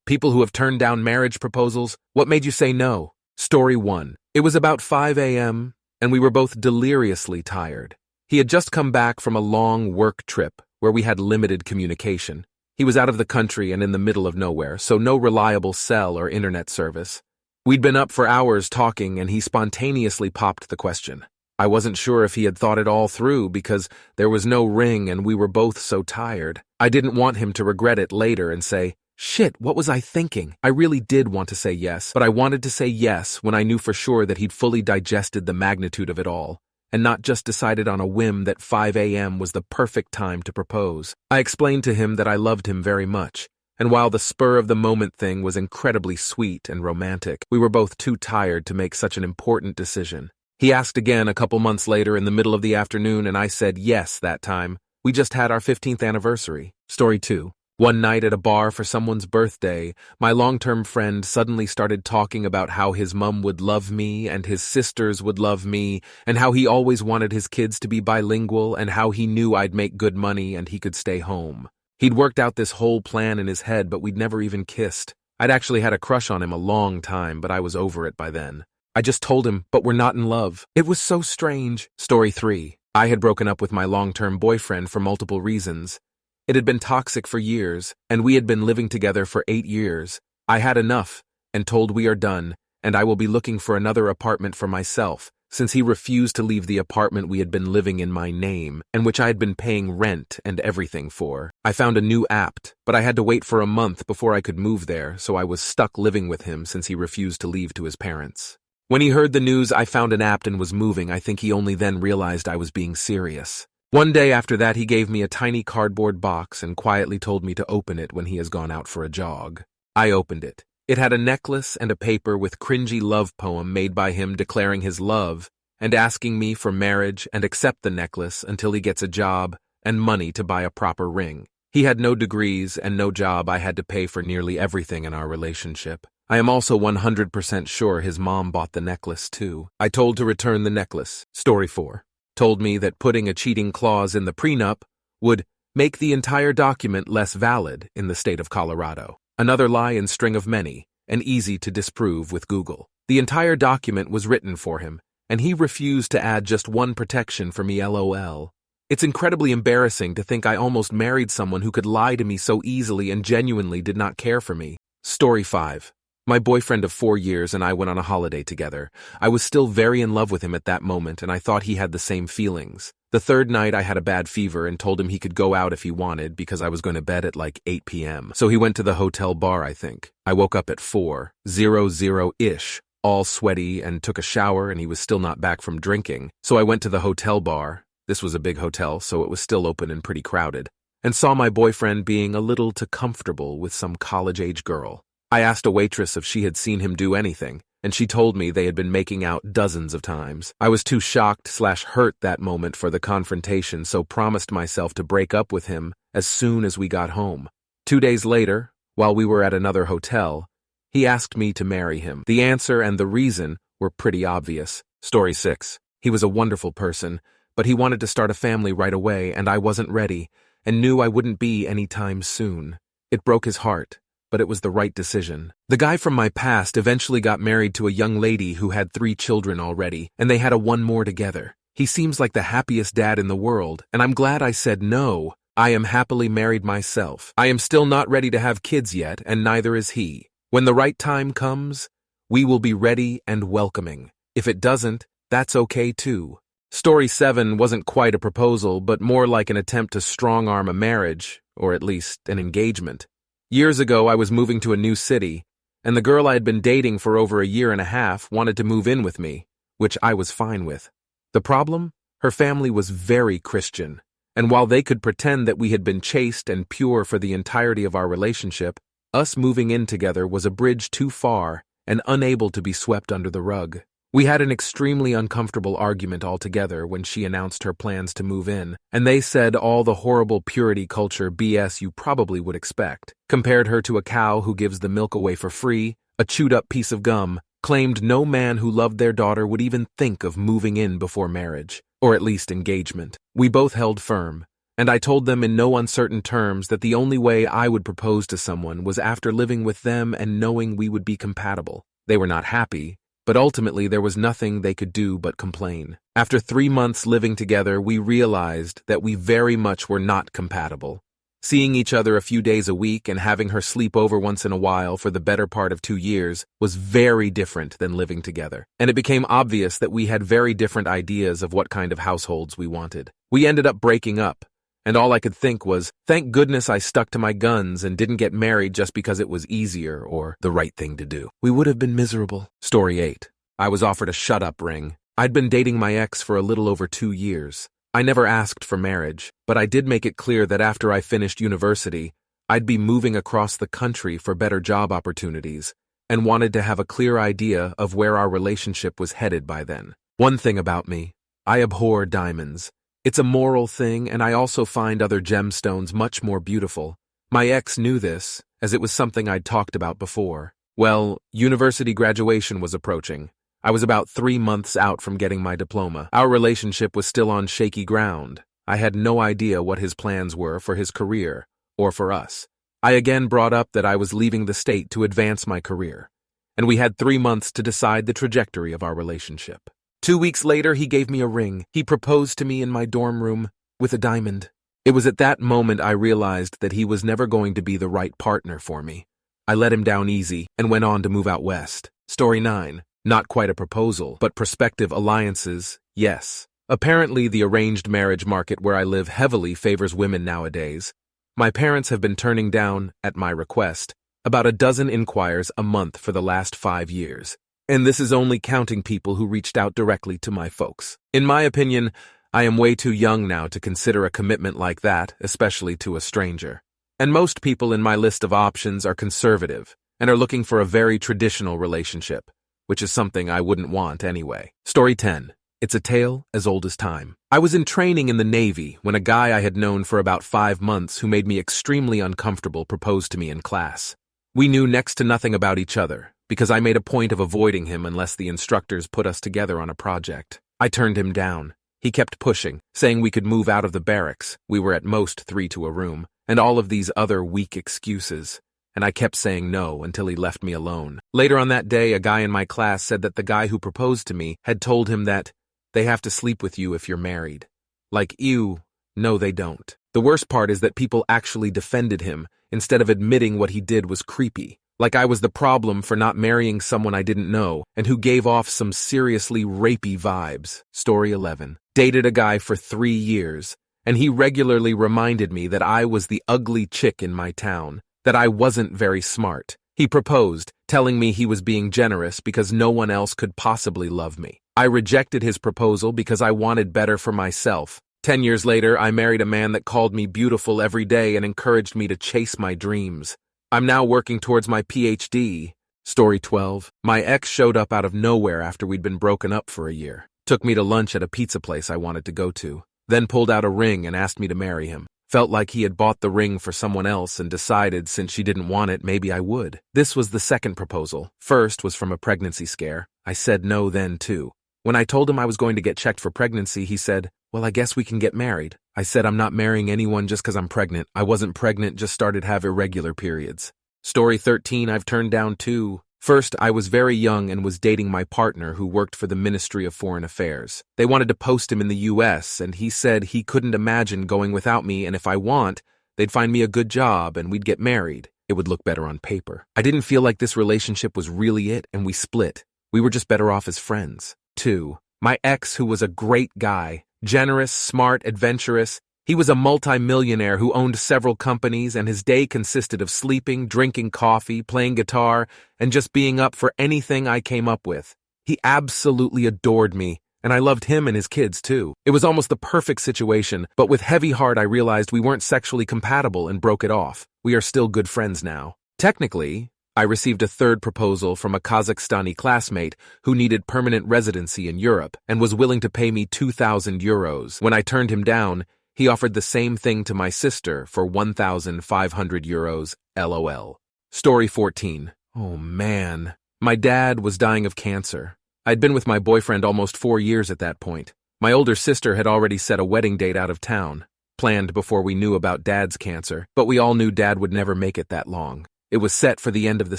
People who have turned down marriage proposals, what made you say no? Story 1. It was about 5 a.m., and we were both deliriously tired. He had just come back from a long work trip where we had limited communication. He was out of the country and in the middle of nowhere, so no reliable cell or internet service. We'd been up for hours talking, and he spontaneously popped the question. I wasn't sure if he had thought it all through because there was no ring and we were both so tired. I didn't want him to regret it later and say, "Shit, what was I thinking?" I really did want to say yes, but I wanted to say yes when I knew for sure that he'd fully digested the magnitude of it all, and not just decided on a whim that 5 a.m. was the perfect time to propose. I explained to him that I loved him very much, and while the spur-of-the-moment thing was incredibly sweet and romantic, we were both too tired to make such an important decision. He asked again a couple months later in the middle of the afternoon, and I said yes that time. We just had our 15th anniversary. Story 2. One night at a bar for someone's birthday, my long-term friend suddenly started talking about how his mum would love me and his sisters would love me, and how he always wanted his kids to be bilingual, and how he knew I'd make good money and he could stay home. He'd worked out this whole plan in his head, but we'd never even kissed. I'd actually had a crush on him a long time, but I was over it by then. I just told him, but we're not in love. It was so strange. Story 3. I had broken up with my long-term boyfriend for multiple reasons. It had been toxic for years, and we had been living together for 8 years. I had enough, and told we are done, and I will be looking for another apartment for myself, since he refused to leave the apartment we had been living in my name, and which I had been paying rent and everything for. I found a new apt, but I had to wait for a month before I could move there, so I was stuck living with him since he refused to leave to his parents. When he heard the news I found an apt and was moving, I think he only then realized I was being serious. One day after that, he gave me a tiny cardboard box and quietly told me to open it when he has gone out for a jog. I opened it. It had a necklace and a paper with cringy love poem made by him declaring his love and asking me for marriage and accept the necklace until he gets a job and money to buy a proper ring. He had no degrees and no job. I had to pay for nearly everything in our relationship. I am also 100% sure his mom bought the necklace too. I told to return the necklace. Story 4. Told me that putting a cheating clause in the prenup would make the entire document less valid in the state of Colorado. Another lie in string of many, and easy to disprove with Google. The entire document was written for him, and he refused to add just one protection for me, LOL. It's incredibly embarrassing to think I almost married someone who could lie to me so easily and genuinely did not care for me. Story 5. My boyfriend of 4 years and I went on a holiday together. I was still very in love with him at that moment, and I thought he had the same feelings. The third night I had a bad fever and told him he could go out if he wanted because I was going to bed at like 8 p.m. So he went to the hotel bar, I think. I woke up at 4:00-ish, all sweaty, and took a shower, and he was still not back from drinking. So I went to the hotel bar. This was a big hotel, so it was still open and pretty crowded, and saw my boyfriend being a little too comfortable with some college-age girl. I asked a waitress if she had seen him do anything, and she told me they had been making out dozens of times. I was too shocked/hurt that moment for the confrontation, so promised myself to break up with him as soon as we got home. 2 days later, while we were at another hotel, he asked me to marry him. The answer and the reason were pretty obvious. Story 6. He was a wonderful person, but he wanted to start a family right away, and I wasn't ready, and knew I wouldn't be anytime soon. It broke his heart, but it was the right decision. The guy from my past eventually got married to a young lady who had 3 children already, and they had one more together. He seems like the happiest dad in the world, and I'm glad I said no. I am happily married myself. I am still not ready to have kids yet, and neither is he. When the right time comes, we will be ready and welcoming. If it doesn't, that's okay too. Story 7 wasn't quite a proposal, but more like an attempt to strong-arm a marriage, or at least an engagement. Years ago, I was moving to a new city, and the girl I had been dating for over a year and a half wanted to move in with me, which I was fine with. The problem? Her family was very Christian, and while they could pretend that we had been chaste and pure for the entirety of our relationship, us moving in together was a bridge too far and unable to be swept under the rug. We had an extremely uncomfortable argument altogether when she announced her plans to move in, and they said all the horrible purity culture BS you probably would expect. Compared her to a cow who gives the milk away for free, a chewed-up piece of gum, claimed no man who loved their daughter would even think of moving in before marriage, or at least engagement. We both held firm. And I told them in no uncertain terms that the only way I would propose to someone was after living with them and knowing we would be compatible. They were not happy, but ultimately there was nothing they could do but complain. After 3 months living together, we realized that we very much were not compatible. Seeing each other a few days a week and having her sleep over once in a while for the better part of 2 years was very different than living together, and it became obvious that we had very different ideas of what kind of households we wanted. We ended up breaking up, and all I could think was, thank goodness I stuck to my guns and didn't get married just because it was easier or the right thing to do. We would have been miserable. Story 8. I was offered a shut-up ring. I'd been dating my ex for a little over 2 years. I never asked for marriage, but I did make it clear that after I finished university, I'd be moving across the country for better job opportunities, and wanted to have a clear idea of where our relationship was headed by then. One thing about me, I abhor diamonds. It's a moral thing, and I also find other gemstones much more beautiful. My ex knew this, as it was something I'd talked about before. Well, university graduation was approaching. I was about 3 months out from getting my diploma. Our relationship was still on shaky ground. I had no idea what his plans were for his career, or for us. I again brought up that I was leaving the state to advance my career, and we had 3 months to decide the trajectory of our relationship. 2 weeks later, he gave me a ring. He proposed to me in my dorm room with a diamond. It was at that moment I realized that he was never going to be the right partner for me. I let him down easy and went on to move out west. Story 9. Not quite a proposal, but prospective alliances, yes. Apparently, the arranged marriage market where I live heavily favors women nowadays. My parents have been turning down, at my request, about a dozen inquiries a month for the last 5 years. And this is only counting people who reached out directly to my folks. In my opinion, I am way too young now to consider a commitment like that, especially to a stranger. And most people in my list of options are conservative and are looking for a very traditional relationship, which is something I wouldn't want anyway. Story 10. It's a tale as old as time. I was in training in the Navy when a guy I had known for about 5 months who made me extremely uncomfortable proposed to me in class. We knew next to nothing about each other, because I made a point of avoiding him unless the instructors put us together on a project. I turned him down. He kept pushing, saying we could move out of the barracks, we were at most 3 to a room, and all of these other weak excuses. And I kept saying no until he left me alone. Later on that day, a guy in my class said that the guy who proposed to me had told him that they have to sleep with you if you're married. Like, ew, no they don't. The worst part is that people actually defended him instead of admitting what he did was creepy. Like I was the problem for not marrying someone I didn't know and who gave off some seriously rapey vibes. Story 11. Dated a guy for 3 years, and he regularly reminded me that I was the ugly chick in my town, that I wasn't very smart. He proposed, telling me he was being generous because no one else could possibly love me. I rejected his proposal because I wanted better for myself. 10 years later, I married a man that called me beautiful every day and encouraged me to chase my dreams. I'm now working towards my PhD. Story 12. My ex showed up out of nowhere after we'd been broken up for a year. Took me to lunch at a pizza place I wanted to go to. Then pulled out a ring and asked me to marry him. Felt like he had bought the ring for someone else and decided since she didn't want it, maybe I would. This was the second proposal. First was from a pregnancy scare. I said no then too. When I told him I was going to get checked for pregnancy, he said, well, I guess we can get married. I said I'm not marrying anyone just because I'm pregnant. I wasn't pregnant, just started have irregular periods. Story 13, I've turned down too. First, I was very young and was dating my partner who worked for the Ministry of Foreign Affairs. They wanted to post him in the US, and he said he couldn't imagine going without me, and if I want, they'd find me a good job and we'd get married. It would look better on paper. I didn't feel like this relationship was really it, and we split. We were just better off as friends. 2. My ex, who was a great guy, generous, smart, adventurous. He was a multi-millionaire who owned several companies, and his day consisted of sleeping, drinking coffee, playing guitar, and just being up for anything I came up with. He absolutely adored me, and I loved him and his kids too. It was almost the perfect situation, but with heavy heart I realized we weren't sexually compatible and broke it off. We are still good friends now. Technically, I received a third proposal from a Kazakhstani classmate who needed permanent residency in Europe and was willing to pay me 2,000 euros. When I turned him down, he offered the same thing to my sister for 1,500 euros, LOL. Story 14. Oh man. My dad was dying of cancer. I'd been with my boyfriend almost 4 years at that point. My older sister had already set a wedding date out of town. planned before we knew about Dad's cancer, but we all knew Dad would never make it that long. It was set for the end of the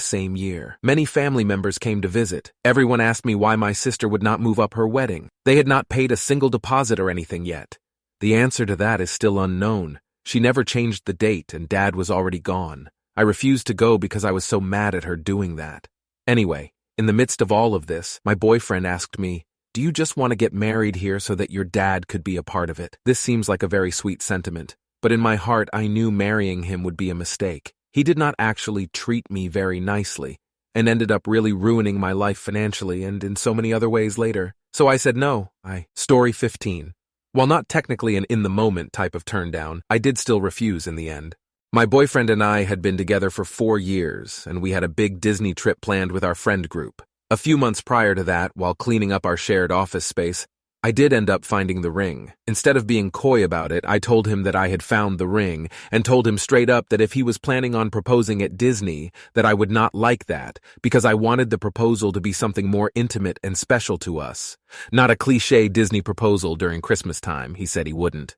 same year. Many family members came to visit. Everyone asked me why my sister would not move up her wedding. They had not paid a single deposit or anything yet. The answer to that is still unknown. She never changed the date, and Dad was already gone. I refused to go because I was so mad at her doing that. Anyway, in the midst of all of this, my boyfriend asked me, "Do you just want to get married here so that your dad could be a part of it?" This seems like a very sweet sentiment, but in my heart I knew marrying him would be a mistake. He did not actually treat me very nicely, and ended up really ruining my life financially and in so many other ways later. So I said no. Story 15. While not technically an in-the-moment type of turn-down, I did still refuse in the end. My boyfriend and I had been together for 4 years, and we had a big Disney trip planned with our friend group. A few months prior to that, while cleaning up our shared office space, I did end up finding the ring. Instead of being coy about it, I told him that I had found the ring, and told him straight up that if he was planning on proposing at Disney, that I would not like that, because I wanted the proposal to be something more intimate and special to us. Not a cliché Disney proposal during Christmas time, he said he wouldn't.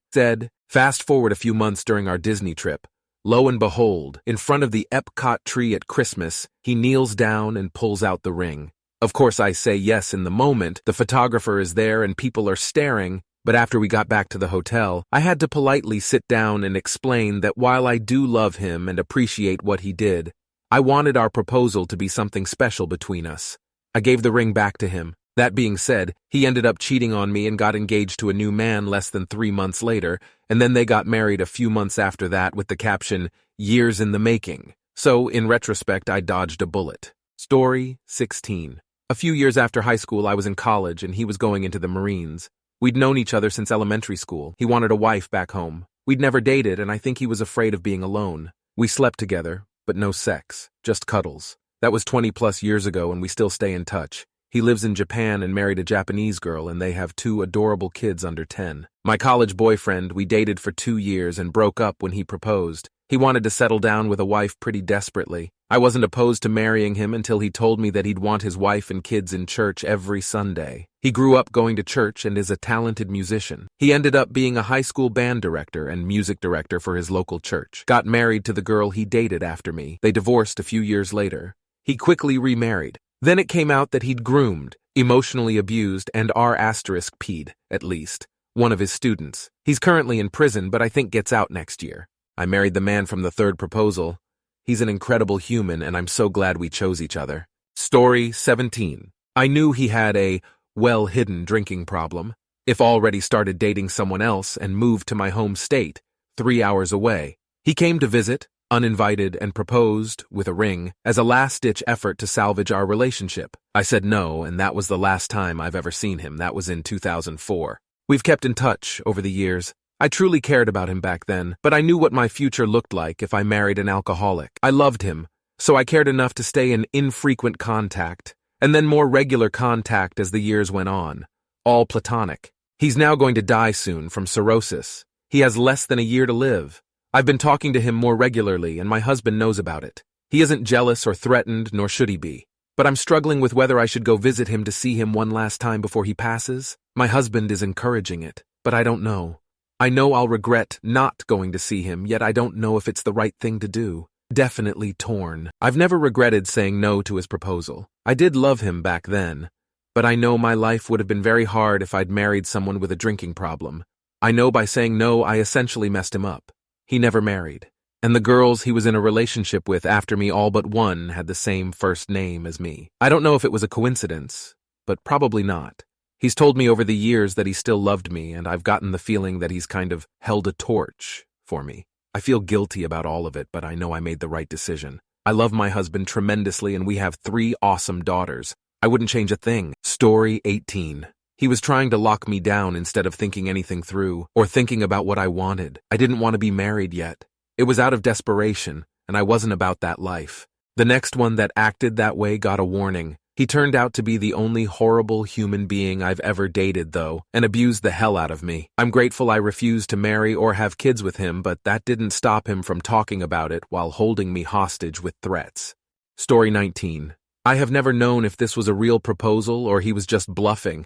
Fast forward a few months during our Disney trip. Lo and behold, in front of the Epcot tree at Christmas, he kneels down and pulls out the ring. Of course, I say yes in the moment. The photographer is there and people are staring, but after we got back to the hotel, I had to politely sit down and explain that while I do love him and appreciate what he did, I wanted our proposal to be something special between us. I gave the ring back to him. That being said, he ended up cheating on me and got engaged to a new man less than 3 months later, and then they got married a few months after that with the caption, "Years in the making." So, in retrospect, I dodged a bullet. Story 16. A few years after high school, I was in college and he was going into the Marines. We'd known each other since elementary school. He wanted a wife back home. We'd never dated, and I think he was afraid of being alone. We slept together, but no sex, just cuddles. That was 20+ years ago, and we still stay in touch. He lives in Japan and married a Japanese girl, and they have 2 adorable kids under 10. My college boyfriend, we dated for 2 years and broke up when he proposed. He wanted to settle down with a wife pretty desperately. I wasn't opposed to marrying him until he told me that he'd want his wife and kids in church every Sunday. He grew up going to church and is a talented musician. He ended up being a high school band director and music director for his local church. Got married to the girl he dated after me. They divorced a few years later. He quickly remarried. Then it came out that he'd groomed, emotionally abused, and R***P'd, at least, one of his students. He's currently in prison, but I think gets out next year. I married the man from the 3rd proposal. He's an incredible human, and I'm so glad we chose each other. Story 17. I knew he had a well-hidden drinking problem. If already started dating someone else and moved to my home state, 3 hours away. He came to visit, uninvited, and proposed, with a ring, as a last-ditch effort to salvage our relationship. I said no, and that was the last time I've ever seen him. That was in 2004. We've kept in touch over the years. I truly cared about him back then, but I knew what my future looked like if I married an alcoholic. I loved him, so I cared enough to stay in infrequent contact, and then more regular contact as the years went on. All platonic. He's now going to die soon from cirrhosis. He has less than a year to live. I've been talking to him more regularly, and my husband knows about it. He isn't jealous or threatened, nor should he be. But I'm struggling with whether I should go visit him to see him one last time before he passes. My husband is encouraging it, but I don't know. I know I'll regret not going to see him, yet I don't know if it's the right thing to do. Definitely torn. I've never regretted saying no to his proposal. I did love him back then, but I know my life would have been very hard if I'd married someone with a drinking problem. I know by saying no, I essentially messed him up. He never married, and the girls he was in a relationship with after me, all but one, had the same first name as me. I don't know if it was a coincidence, but probably not. He's told me over the years that he still loved me, and I've gotten the feeling that he's kind of held a torch for me. I feel guilty about all of it, but I know I made the right decision. I love my husband tremendously, and we have 3 awesome daughters. I wouldn't change a thing. Story 18. He was trying to lock me down instead of thinking anything through, or thinking about what I wanted. I didn't want to be married yet. It was out of desperation, and I wasn't about that life. The next one that acted that way got a warning. He turned out to be the only horrible human being I've ever dated, though, and abused the hell out of me. I'm grateful I refused to marry or have kids with him, but that didn't stop him from talking about it while holding me hostage with threats. Story 19. I have never known if this was a real proposal or he was just bluffing.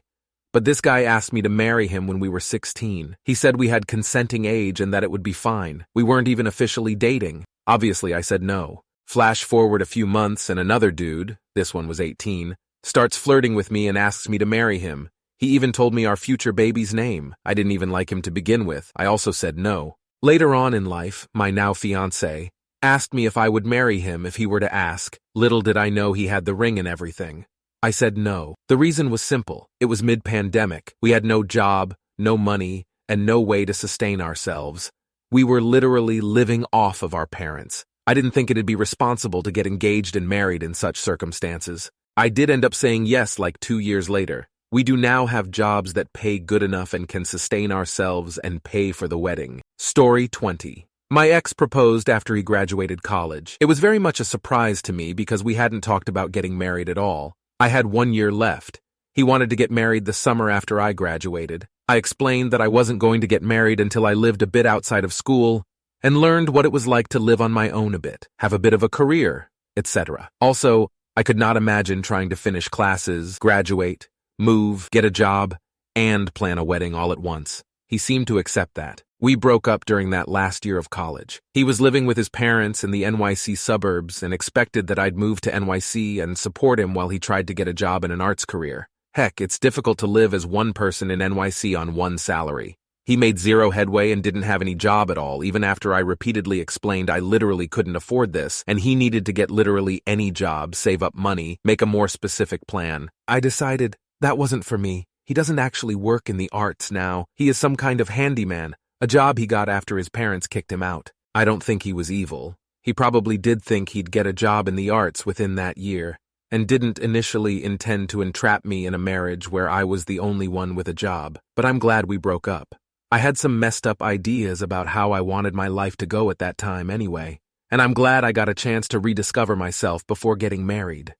But this guy asked me to marry him when we were 16. He said we had consenting age and that it would be fine. We weren't even officially dating. Obviously, I said no. Flash forward a few months and another dude, this one was 18, starts flirting with me and asks me to marry him. He even told me our future baby's name. I didn't even like him to begin with. I also said no. Later on in life, my now fiancé asked me if I would marry him if he were to ask. Little did I know he had the ring and everything. I said no. The reason was simple. It was mid-pandemic. We had no job, no money, and no way to sustain ourselves. We were literally living off of our parents. I didn't think it'd be responsible to get engaged and married in such circumstances. I did end up saying yes like 2 years later. We do now have jobs that pay good enough and can sustain ourselves and pay for the wedding. Story 20. My ex proposed after he graduated college. It was very much a surprise to me because we hadn't talked about getting married at all. I had 1 year left. He wanted to get married the summer after I graduated. I explained that I wasn't going to get married until I lived a bit outside of school and learned what it was like to live on my own a bit, have a bit of a career, etc. Also, I could not imagine trying to finish classes, graduate, move, get a job, and plan a wedding all at once. He seemed to accept that. We broke up during that last year of college. He was living with his parents in the NYC suburbs and expected that I'd move to NYC and support him while he tried to get a job in an arts career. Heck, it's difficult to live as one person in NYC on one salary. He made zero headway and didn't have any job at all, even after I repeatedly explained I literally couldn't afford this, and he needed to get literally any job, save up money, make a more specific plan. I decided that wasn't for me. He doesn't actually work in the arts now. He is some kind of handyman, a job he got after his parents kicked him out. I don't think he was evil. He probably did think he'd get a job in the arts within that year, and didn't initially intend to entrap me in a marriage where I was the only one with a job. But I'm glad we broke up. I had some messed up ideas about how I wanted my life to go at that time anyway, and I'm glad I got a chance to rediscover myself before getting married.